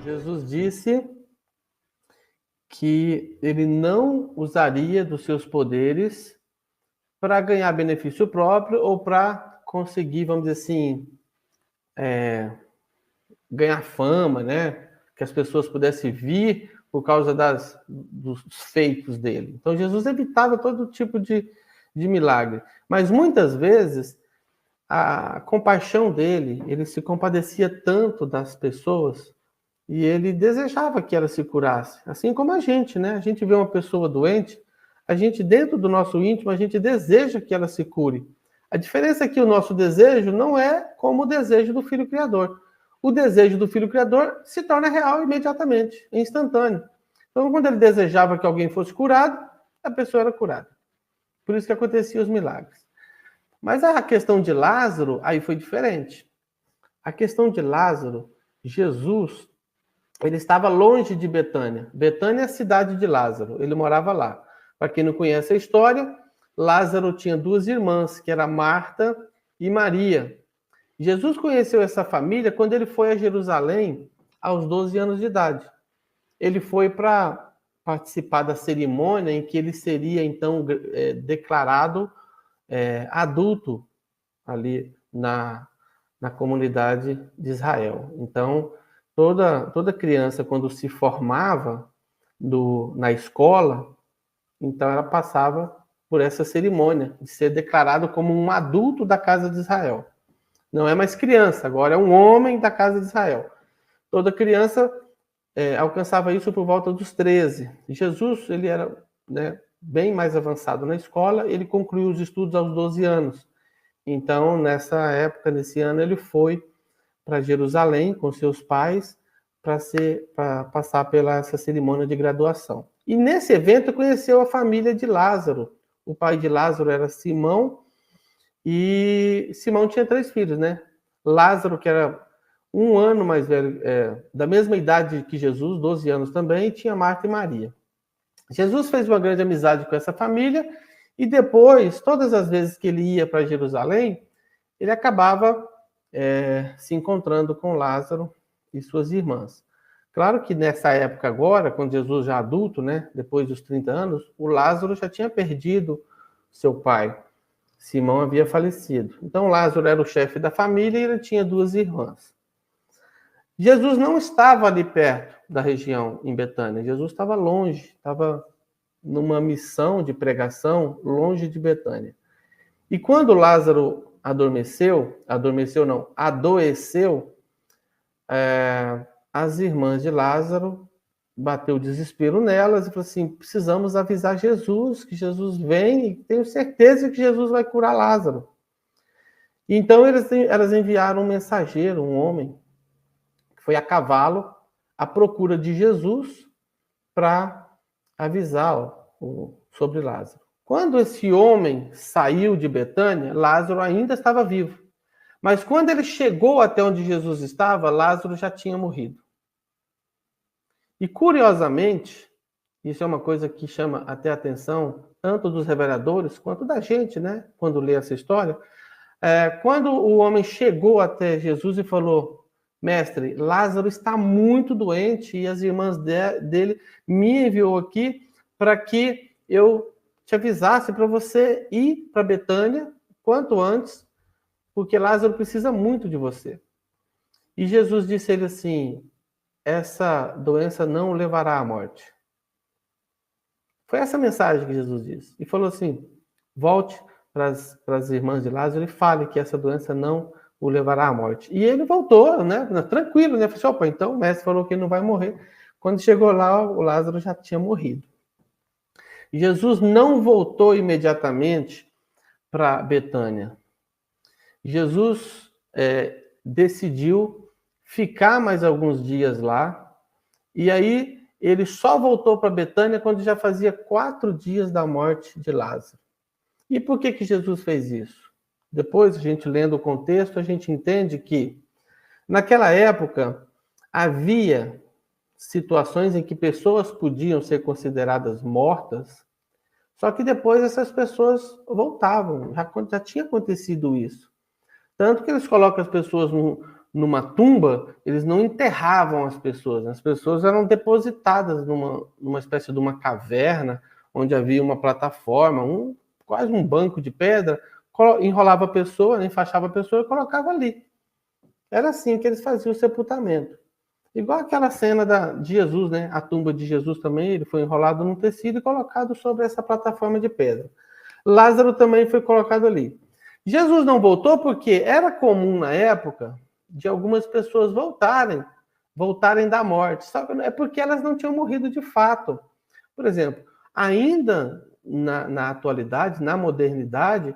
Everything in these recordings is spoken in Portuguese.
Jesus disse que ele não usaria dos seus poderes para ganhar benefício próprio ou para conseguir, vamos dizer assim, ganhar fama, né? Que as pessoas pudessem vir por causa dos feitos dele. Então, Jesus evitava todo tipo de milagre. Mas, muitas vezes, a compaixão dele, ele se compadecia tanto das pessoas e ele desejava que ela se curasse. Assim como a gente, né? A gente vê uma pessoa doente, a gente, dentro do nosso íntimo, a gente deseja que ela se cure. A diferença é que o nosso desejo não é como o desejo do Filho Criador. O desejo do Filho Criador se torna real imediatamente, instantâneo. Então, quando ele desejava que alguém fosse curado, a pessoa era curada. Por isso que aconteciam os milagres. Mas a questão de Lázaro, aí foi diferente. A questão de Lázaro, Jesus, ele estava longe de Betânia. Betânia é a cidade de Lázaro, ele morava lá. Para quem não conhece a história, Lázaro tinha duas irmãs, que era Marta e Maria. Jesus conheceu essa família quando ele foi a Jerusalém aos 12 anos de idade. Ele foi para participar da cerimônia em que ele seria, então, declarado adulto ali na comunidade de Israel. Então, toda criança, quando se formava na escola, então ela passava por essa cerimônia de ser declarado como um adulto da casa de Israel. Não é mais criança, agora é um homem da casa de Israel. Toda criança alcançava isso por volta dos 13. Jesus, ele era, né, bem mais avançado na escola, ele concluiu os estudos aos 12 anos. Então, nessa época, nesse ano, ele foi para Jerusalém com seus pais para passar pela essa cerimônia de graduação. E nesse evento conheceu a família de Lázaro. O pai de Lázaro era Simão, e Simão tinha 3 filhos, né? Lázaro, que era 1 ano mais velho, da mesma idade que Jesus, 12 anos também, e tinha Marta e Maria. Jesus fez uma grande amizade com essa família, e depois, todas as vezes que ele ia para Jerusalém, ele acabava se encontrando com Lázaro e suas irmãs. Claro que nessa época agora, quando Jesus já adulto, né, depois dos 30 anos, o Lázaro já tinha perdido seu pai. Simão havia falecido. Então Lázaro era o chefe da família e ele tinha 2 irmãs. Jesus não estava ali perto da região, em Betânia. Jesus estava longe, estava numa missão de pregação longe de Betânia. E quando Lázaro adoeceu, as irmãs de Lázaro bateu o desespero nelas e falou assim: precisamos avisar Jesus, que Jesus vem, e tenho certeza que Jesus vai curar Lázaro. Então elas enviaram um mensageiro, um homem, que foi a cavalo à procura de Jesus para avisar sobre Lázaro. Quando esse homem saiu de Betânia, Lázaro ainda estava vivo. Mas quando ele chegou até onde Jesus estava, Lázaro já tinha morrido. E curiosamente, isso é uma coisa que chama até a atenção, tanto dos reveladores quanto da gente, né? Quando lê essa história. Quando o homem chegou até Jesus e falou: mestre, Lázaro está muito doente e as irmãs dele me enviou aqui para que eu te avisasse para você ir para Betânia quanto antes, porque Lázaro precisa muito de você. E Jesus disse a ele assim: essa doença não o levará à morte. Foi essa mensagem que Jesus disse. E falou assim: volte para as irmãs de Lázaro e fale que essa doença não o levará à morte. E ele voltou, né, tranquilo, né? Falou: opa, então o mestre falou que ele não vai morrer. Quando chegou lá, o Lázaro já tinha morrido. Jesus não voltou imediatamente para Betânia. Jesus decidiu ficar mais alguns dias lá, e aí ele só voltou para Betânia quando já fazia 4 dias da morte de Lázaro. E por que Jesus fez isso? Depois, a gente lendo o contexto, a gente entende que naquela época havia situações em que pessoas podiam ser consideradas mortas, só que depois essas pessoas voltavam, já tinha acontecido isso. Tanto que eles colocam as pessoas numa tumba, eles não enterravam as pessoas eram depositadas numa espécie de uma caverna, onde havia uma plataforma, quase um banco de pedra, enrolava a pessoa, enfaixava a pessoa e colocava ali. Era assim que eles faziam o sepultamento. Igual aquela cena de Jesus, né? A tumba de Jesus também, ele foi enrolado num tecido e colocado sobre essa plataforma de pedra. Lázaro também foi colocado ali. Jesus não voltou porque era comum na época de algumas pessoas voltarem da morte. Sabe? É porque elas não tinham morrido de fato. Por exemplo, ainda na atualidade, na modernidade,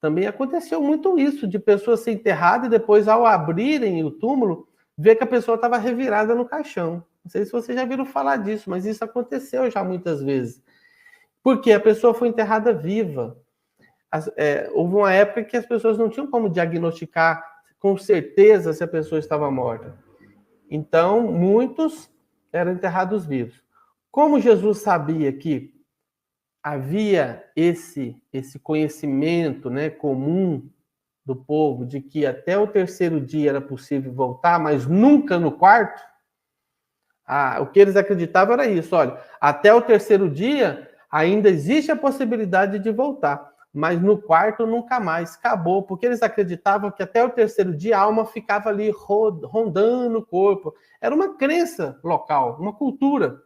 também aconteceu muito isso, de pessoas ser enterradas e depois, ao abrirem o túmulo, ver que a pessoa estava revirada no caixão. Não sei se vocês já viram falar disso, mas isso aconteceu já muitas vezes. Porque a pessoa foi enterrada viva. Houve uma época que as pessoas não tinham como diagnosticar com certeza se a pessoa estava morta. Então, muitos eram enterrados vivos. Como Jesus sabia que havia esse conhecimento, né, comum do povo de que até o terceiro dia era possível voltar, mas nunca no quarto, o que eles acreditavam era isso, olha, até o terceiro dia ainda existe a possibilidade de voltar, mas no quarto nunca mais, acabou, porque eles acreditavam que até o terceiro dia a alma ficava ali rondando o corpo. Era uma crença local, uma cultura.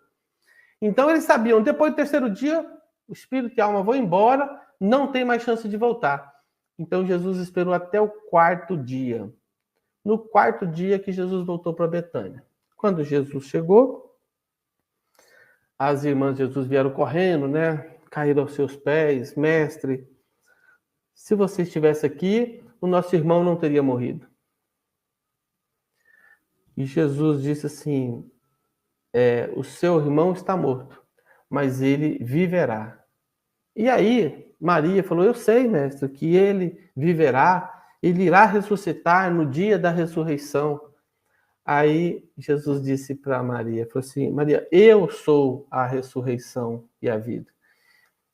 Então eles sabiam, depois do terceiro dia, o espírito e a alma vão embora, não tem mais chance de voltar. Então Jesus esperou até o quarto dia. No quarto dia que Jesus voltou para Betânia. Quando Jesus chegou, as irmãs de Jesus vieram correndo, né? Caíram aos seus pés, mestre, se você estivesse aqui, o nosso irmão não teria morrido. E Jesus disse assim, o seu irmão está morto, mas ele viverá. E aí, Maria falou, eu sei, mestre, que ele viverá, ele irá ressuscitar no dia da ressurreição. Aí Jesus disse para Maria, falou assim, Maria, eu sou a ressurreição e a vida.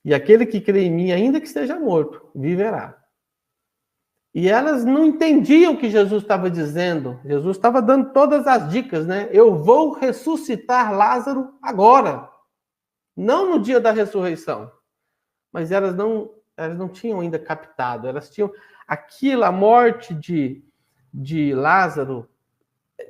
E aquele que crê em mim, ainda que esteja morto, viverá. E elas não entendiam o que Jesus estava dizendo. Jesus estava dando todas as dicas, né? Eu vou ressuscitar Lázaro agora, não no dia da ressurreição. Mas elas não tinham ainda captado. Elas tinham aquilo, a morte de Lázaro,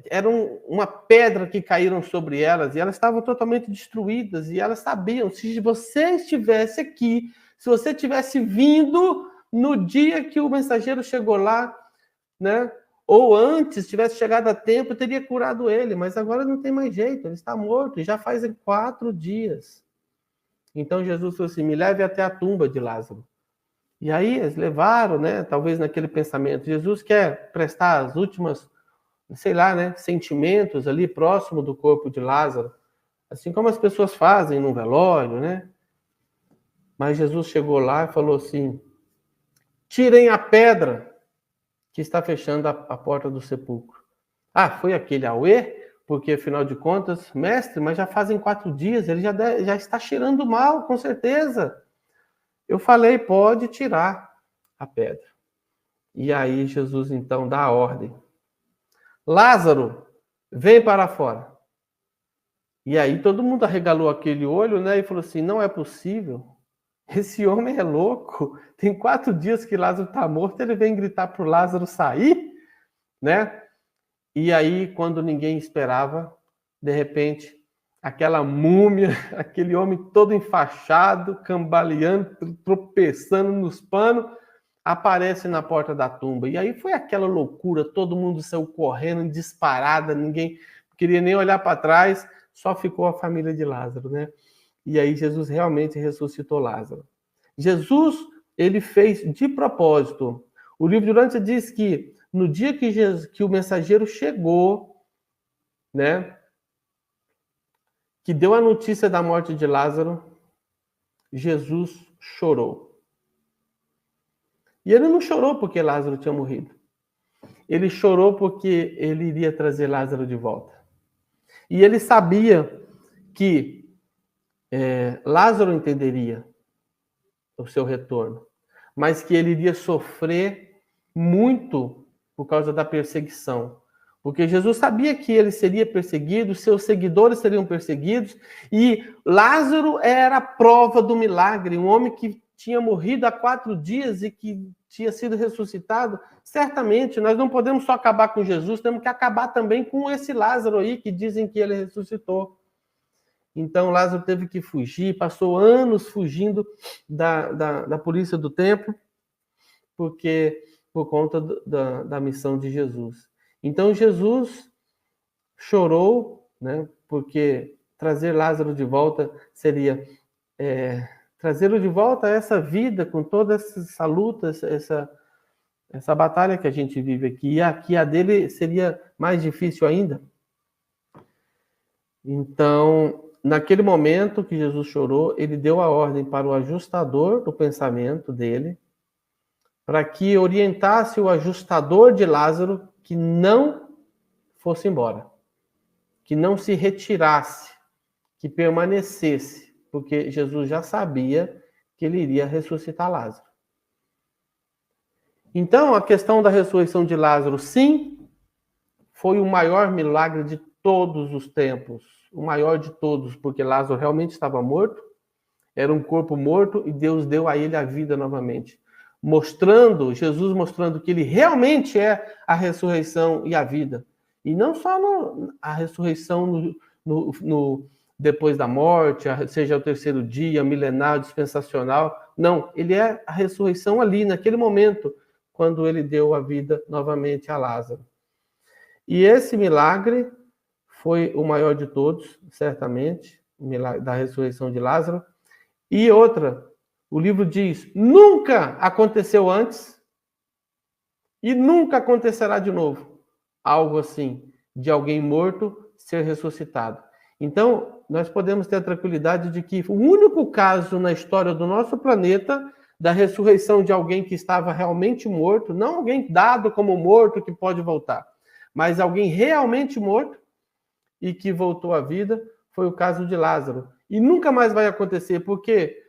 era uma pedra que caíram sobre elas e elas estavam totalmente destruídas. E elas sabiam, se você estivesse aqui, se você tivesse vindo no dia que o mensageiro chegou lá, né? Ou antes, tivesse chegado a tempo, eu teria curado ele, mas agora não tem mais jeito, ele está morto, já fazem 4 dias. Então Jesus falou assim, me leve até a tumba de Lázaro. E aí eles levaram, né? Talvez naquele pensamento, Jesus quer prestar as últimas, sei lá, né? Sentimentos ali próximo do corpo de Lázaro, assim como as pessoas fazem no velório, né? Mas Jesus chegou lá e falou assim, tirem a pedra que está fechando a porta do sepulcro. Foi aquele auê? Porque, afinal de contas, mestre, mas já fazem 4 dias, ele já está cheirando mal, com certeza. Eu falei, pode tirar a pedra. E aí Jesus, então, dá a ordem. Lázaro, vem para fora. E aí todo mundo arregalou aquele olho, né? E falou assim, não é possível. Esse homem é louco. Tem 4 dias que Lázaro está morto, ele vem gritar para o Lázaro sair, né? E aí, quando ninguém esperava, de repente, aquela múmia, aquele homem todo enfaixado, cambaleando, tropeçando nos panos, aparece na porta da tumba. E aí foi aquela loucura, todo mundo saiu correndo, disparada, ninguém queria nem olhar para trás, só ficou a família de Lázaro, né? E aí Jesus realmente ressuscitou Lázaro. Jesus, ele fez de propósito. O livro de Durante diz que no dia que o mensageiro chegou, né, que deu a notícia da morte de Lázaro, Jesus chorou. E ele não chorou porque Lázaro tinha morrido. Ele chorou porque ele iria trazer Lázaro de volta. E ele sabia que Lázaro entenderia o seu retorno, mas que ele iria sofrer muito por causa da perseguição, Porque Jesus sabia que ele seria perseguido, seus seguidores seriam perseguidos, e Lázaro era a prova do milagre, um homem que tinha morrido há 4 dias e que tinha sido ressuscitado. Certamente, nós não podemos só acabar com Jesus, temos que acabar também com esse Lázaro aí, que dizem que ele ressuscitou. Então, Lázaro teve que fugir, passou anos fugindo da polícia do templo, por conta da missão de Jesus. Então, Jesus chorou, né, porque trazer Lázaro de volta seria trazê-lo de volta a essa vida, com toda essa luta, essa batalha que a gente vive aqui. E aqui a dele seria mais difícil ainda. Então, naquele momento que Jesus chorou, ele deu a ordem para o ajustador do pensamento dele, para que orientasse o ajustador de Lázaro que não fosse embora, que não se retirasse, que permanecesse, porque Jesus já sabia que ele iria ressuscitar Lázaro. Então, a questão da ressurreição de Lázaro, sim, foi o maior milagre de todos os tempos, o maior de todos, porque Lázaro realmente estava morto, era um corpo morto e Deus deu a ele a vida novamente. Jesus mostrando que ele realmente é a ressurreição e a vida. E não só a ressurreição depois da morte, seja o terceiro dia, milenar, dispensacional. Não, ele é a ressurreição ali, naquele momento, quando ele deu a vida novamente a Lázaro. E esse milagre foi o maior de todos, certamente, o milagre da ressurreição de Lázaro. E outra, o livro diz, nunca aconteceu antes e nunca acontecerá de novo. Algo assim, de alguém morto ser ressuscitado. Então, nós podemos ter a tranquilidade de que o único caso na história do nosso planeta da ressurreição de alguém que estava realmente morto, não alguém dado como morto que pode voltar, mas alguém realmente morto e que voltou à vida, foi o caso de Lázaro. E nunca mais vai acontecer, porque,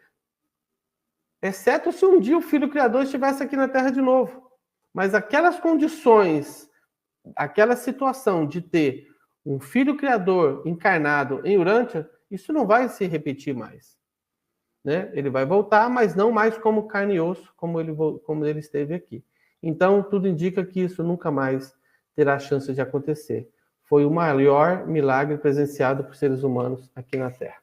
exceto se um dia o Filho Criador estivesse aqui na Terra de novo. Mas aquelas condições, aquela situação de ter um Filho Criador encarnado em Urântia, isso não vai se repetir mais. Né? Ele vai voltar, mas não mais como carne e osso, como ele esteve aqui. Então, tudo indica que isso nunca mais terá chance de acontecer. Foi o maior milagre presenciado por seres humanos aqui na Terra.